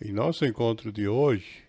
Em nosso encontro de hoje,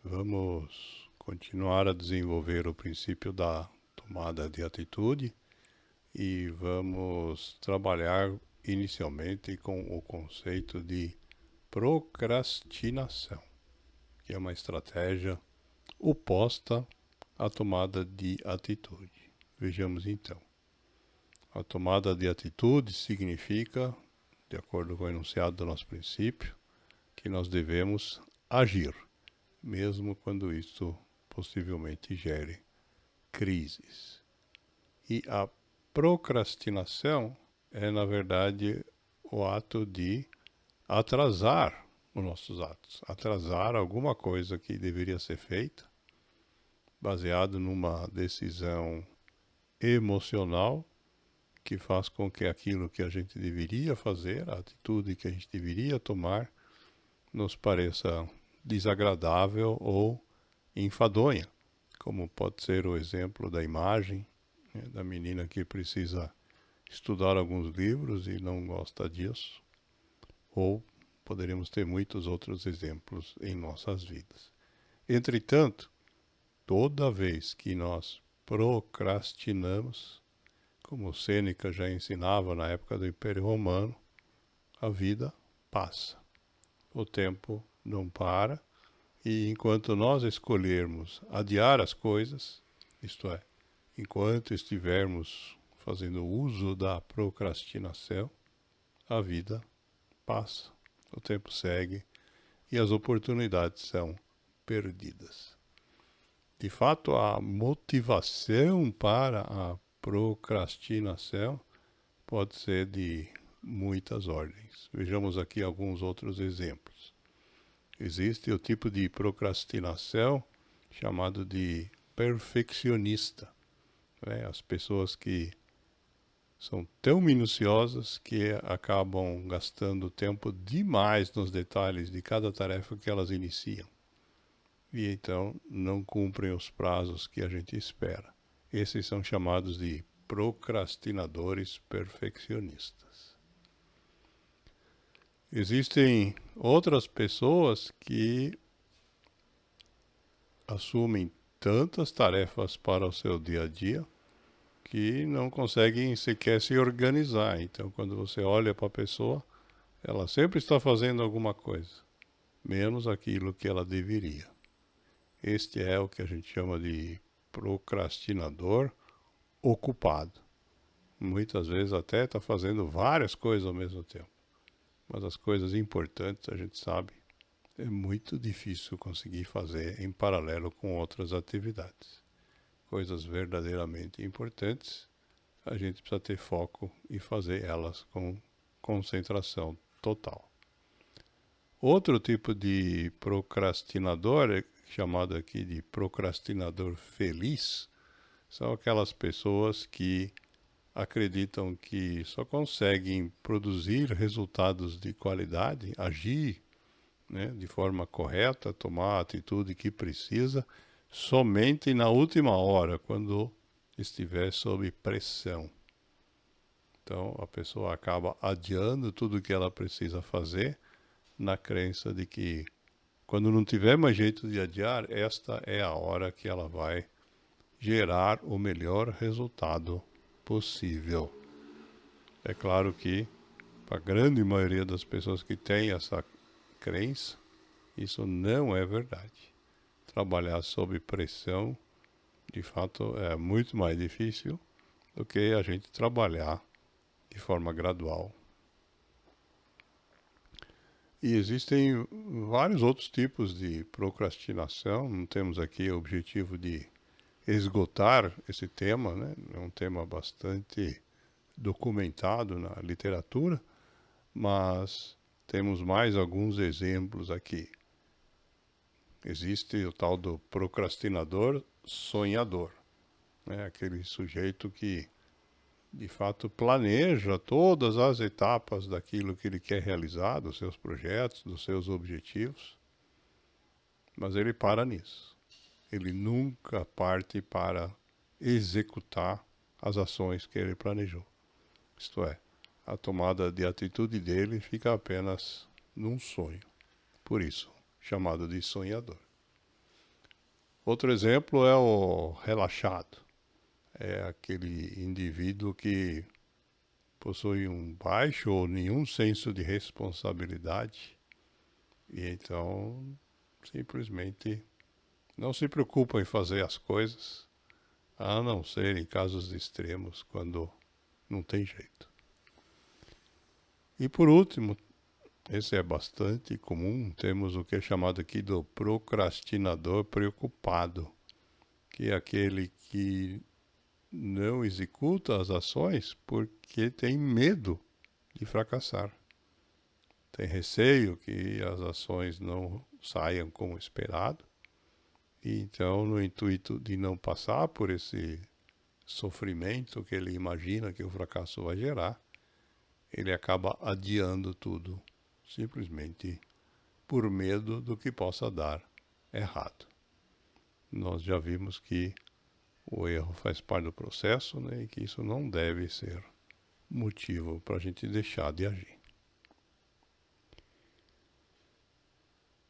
vamos continuar a desenvolver o princípio da tomada de atitude e vamos trabalhar inicialmente com o conceito de procrastinação, que é uma estratégia oposta à tomada de atitude. Vejamos então. A tomada de atitude significa, de acordo com o enunciado do nosso princípio, que nós devemos agir, mesmo quando isto possivelmente gere crises. E a procrastinação é, na verdade, o ato de atrasar os nossos atos, atrasar alguma coisa que deveria ser feita, baseado numa decisão emocional que faz com que aquilo que a gente deveria fazer, a atitude que a gente deveria tomar, nos pareça desagradável ou enfadonha, como pode ser o exemplo da imagem, né, da menina que precisa estudar alguns livros e não gosta disso, ou poderíamos ter muitos outros exemplos em nossas vidas. Entretanto, toda vez que nós procrastinamos, como Sêneca já ensinava na época do Império Romano, a vida passa. O tempo não para, e enquanto nós escolhermos adiar as coisas, isto é, enquanto estivermos fazendo uso da procrastinação, a vida passa, o tempo segue e as oportunidades são perdidas. De fato, a motivação para a procrastinação pode ser de muitas ordens. Vejamos aqui alguns outros exemplos. Existe o tipo de procrastinação chamado de perfeccionista. Né? As pessoas que são tão minuciosas que acabam gastando tempo demais nos detalhes de cada tarefa que elas iniciam. E então não cumprem os prazos que a gente espera. Esses são chamados de procrastinadores perfeccionistas. Existem outras pessoas que assumem tantas tarefas para o seu dia a dia que não conseguem sequer se organizar. Então, quando você olha para a pessoa, ela sempre está fazendo alguma coisa, menos aquilo que ela deveria. Este é o que a gente chama de procrastinador ocupado. Muitas vezes até está fazendo várias coisas ao mesmo tempo. Mas as coisas importantes, a gente sabe, é muito difícil conseguir fazer em paralelo com outras atividades. Coisas verdadeiramente importantes, a gente precisa ter foco e fazer elas com concentração total. Outro tipo de procrastinador, chamado aqui de procrastinador feliz, são aquelas pessoas que acreditam que só conseguem produzir resultados de qualidade, agir, né, de forma correta, tomar a atitude que precisa, somente na última hora, quando estiver sob pressão. Então, a pessoa acaba adiando tudo o que ela precisa fazer, na crença de que, quando não tiver mais jeito de adiar, esta é a hora que ela vai gerar o melhor resultado possível. É claro que, para a grande maioria das pessoas que têm essa crença, isso não é verdade. Trabalhar sob pressão, de fato, é muito mais difícil do que a gente trabalhar de forma gradual. E existem vários outros tipos de procrastinação. Não temos aqui o objetivo de esgotar esse tema, né? É um tema bastante documentado na literatura, mas temos mais alguns exemplos aqui. Existe o tal do procrastinador sonhador, né? Aquele sujeito que, de fato, planeja todas as etapas daquilo que ele quer realizar, dos seus projetos, dos seus objetivos, mas ele para nisso. Ele nunca parte para executar as ações que ele planejou. Isto é, a tomada de atitude dele fica apenas num sonho. por isso chamado de sonhador. Outro exemplo é o relaxado. É aquele indivíduo que possui um baixo ou nenhum senso de responsabilidade e então simplesmente não se preocupa em fazer as coisas, a não ser em casos extremos, quando não tem jeito. E por último, esse é bastante comum, temos o que é chamado aqui do procrastinador preocupado, que é aquele que não executa as ações porque tem medo de fracassar. Tem receio que as ações não saiam como esperado, e então, no intuito de não passar por esse sofrimento que ele imagina que o fracasso vai gerar, ele acaba adiando tudo, simplesmente por medo do que possa dar errado. Nós já vimos que o erro faz parte do processo, né, e que isso não deve ser motivo para a gente deixar de agir.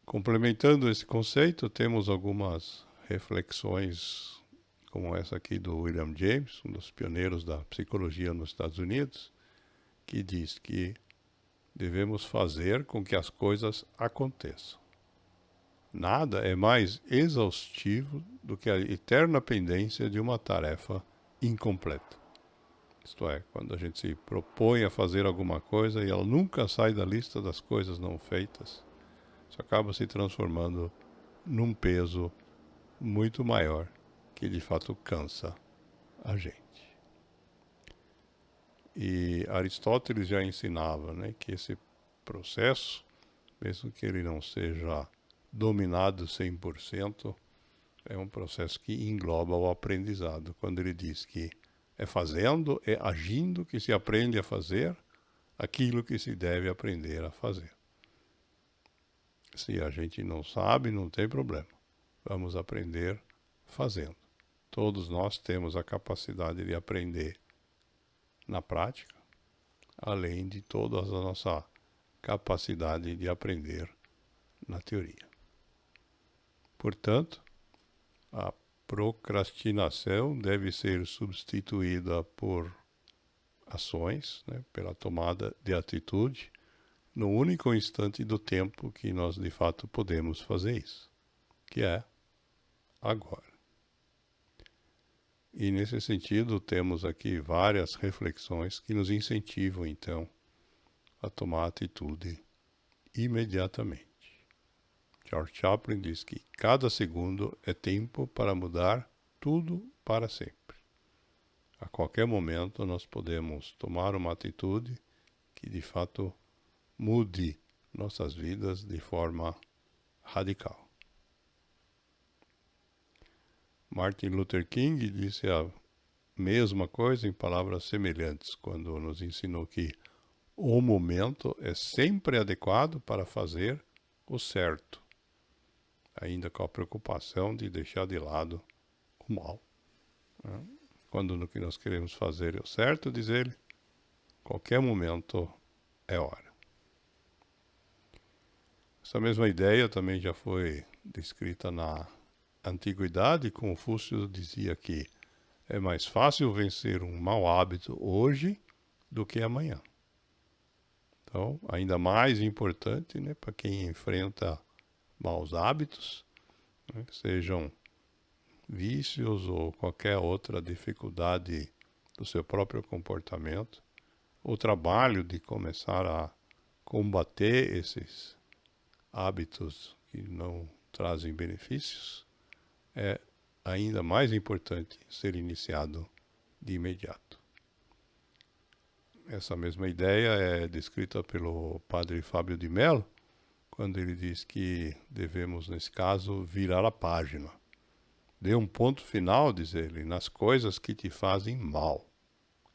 Complementando esse conceito, temos algumas reflexões como essa aqui do William James, um dos pioneiros da psicologia nos Estados Unidos, que diz que devemos fazer com que as coisas aconteçam. Nada é mais exaustivo do que a eterna pendência de uma tarefa incompleta. Isto é, quando a gente se propõe a fazer alguma coisa e ela nunca sai da lista das coisas não feitas, isso acaba se transformando num peso muito maior que de fato cansa a gente. E Aristóteles já ensinava, né, que esse processo, mesmo que ele não seja dominado 100%, é um processo que engloba o aprendizado, quando ele diz que é fazendo, é agindo que se aprende a fazer aquilo que se deve aprender a fazer. Se a gente não sabe, não tem problema. Vamos aprender fazendo. Todos nós temos a capacidade de aprender na prática, além de toda a nossa capacidade de aprender na teoria. Portanto, a procrastinação deve ser substituída por ações, né, pela tomada de atitude, no único instante do tempo que nós de fato podemos fazer isso, que é agora. E nesse sentido temos aqui várias reflexões que nos incentivam então a tomar atitude imediatamente. Charles Chaplin diz que cada segundo é tempo para mudar tudo para sempre. A qualquer momento nós podemos tomar uma atitude que de fato mude nossas vidas de forma radical. Martin Luther King disse a mesma coisa em palavras semelhantes, quando nos ensinou que o momento é sempre adequado para fazer o certo, ainda com a preocupação de deixar de lado o mal. Quando no que nós queremos fazer é o certo, diz ele, qualquer momento é hora. Essa mesma ideia também já foi descrita na antiguidade. Confúcio dizia que é mais fácil vencer um mau hábito hoje do que amanhã. Então, ainda mais importante, né, para quem enfrenta maus hábitos, né, sejam vícios ou qualquer outra dificuldade do seu próprio comportamento, o trabalho de começar a combater esses hábitos que não trazem benefícios é ainda mais importante ser iniciado de imediato. Essa mesma ideia é descrita pelo padre Fábio de Mello, quando ele diz que devemos, nesse caso, virar a página. Dê um ponto final, diz ele, nas coisas que te fazem mal,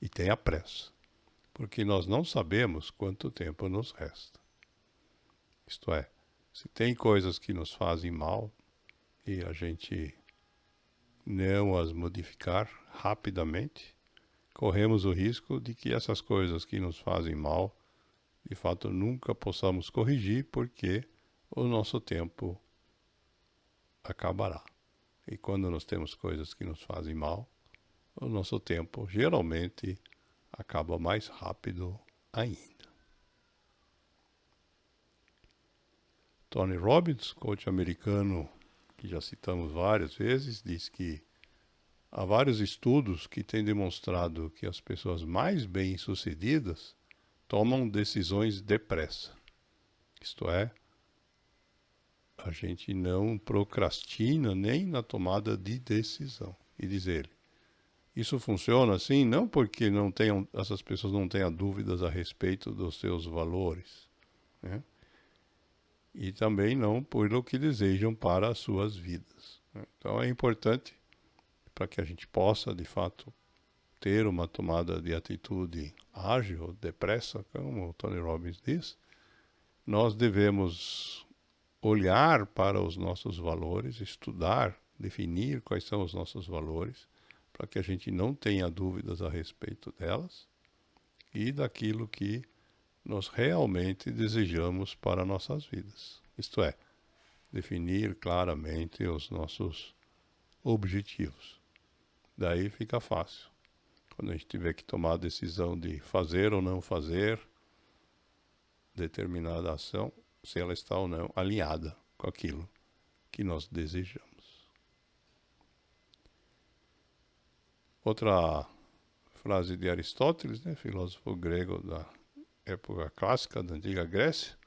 e tenha pressa, porque nós não sabemos quanto tempo nos resta. Isto é, se tem coisas que nos fazem mal e a gente não as modificar rapidamente, corremos o risco de que essas coisas que nos fazem mal, de fato, nunca possamos corrigir, porque o nosso tempo acabará. E quando nós temos coisas que nos fazem mal, o nosso tempo geralmente acaba mais rápido ainda. Tony Robbins, coach americano, que já citamos várias vezes, diz que há vários estudos que têm demonstrado que as pessoas mais bem-sucedidas tomam decisões depressa. Isto é, a gente não procrastina nem na tomada de decisão. E diz ele, isso funciona assim não porque essas pessoas não tenham dúvidas a respeito dos seus valores, né? E também não pelo que desejam para as suas vidas, né? Então é importante para que a gente possa, de fato, ter uma tomada de atitude ágil, depressa, como o Tony Robbins diz, nós devemos olhar para os nossos valores, estudar, definir quais são os nossos valores, para que a gente não tenha dúvidas a respeito delas e daquilo que nós realmente desejamos para nossas vidas. Isto é, definir claramente os nossos objetivos. Daí fica fácil. Quando a gente tiver que tomar a decisão de fazer ou não fazer determinada ação, se ela está ou não alinhada com aquilo que nós desejamos. Outra frase de Aristóteles, né, filósofo grego da época clássica, da antiga Grécia,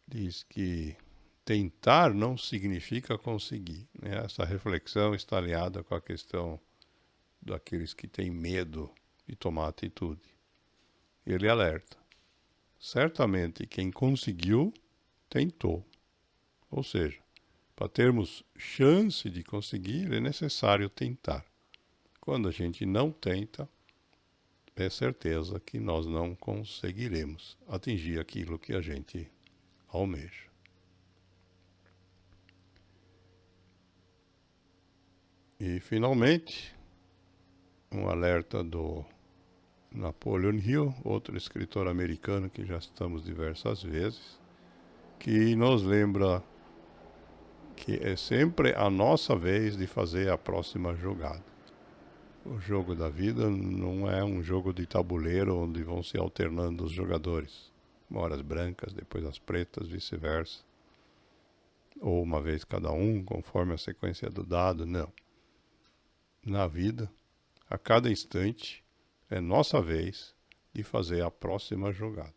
diz que tentar não significa conseguir, né? Essa reflexão está alinhada com a questão daqueles que têm medo de tomar atitude. Ele alerta, certamente quem conseguiu, tentou. Ou seja, para termos chance de conseguir, é necessário tentar. Quando a gente não tenta, é certeza que nós não conseguiremos atingir aquilo que a gente almeja. E, finalmente, um alerta do Napoleon Hill, outro escritor americano que já citamos diversas vezes, que nos lembra que é sempre a nossa vez de fazer a próxima jogada. O jogo da vida não é um jogo de tabuleiro onde vão se alternando os jogadores. Uma hora as brancas, depois as pretas, vice-versa. Ou uma vez cada um, conforme a sequência do dado, não. Na vida, a cada instante, é nossa vez de fazer a próxima jogada.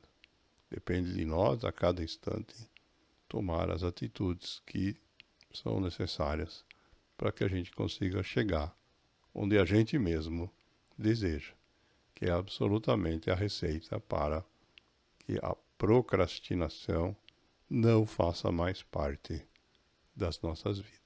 Depende de nós, a cada instante, tomar as atitudes que são necessárias para que a gente consiga chegar onde a gente mesmo deseja, que é absolutamente a receita para que a procrastinação não faça mais parte das nossas vidas.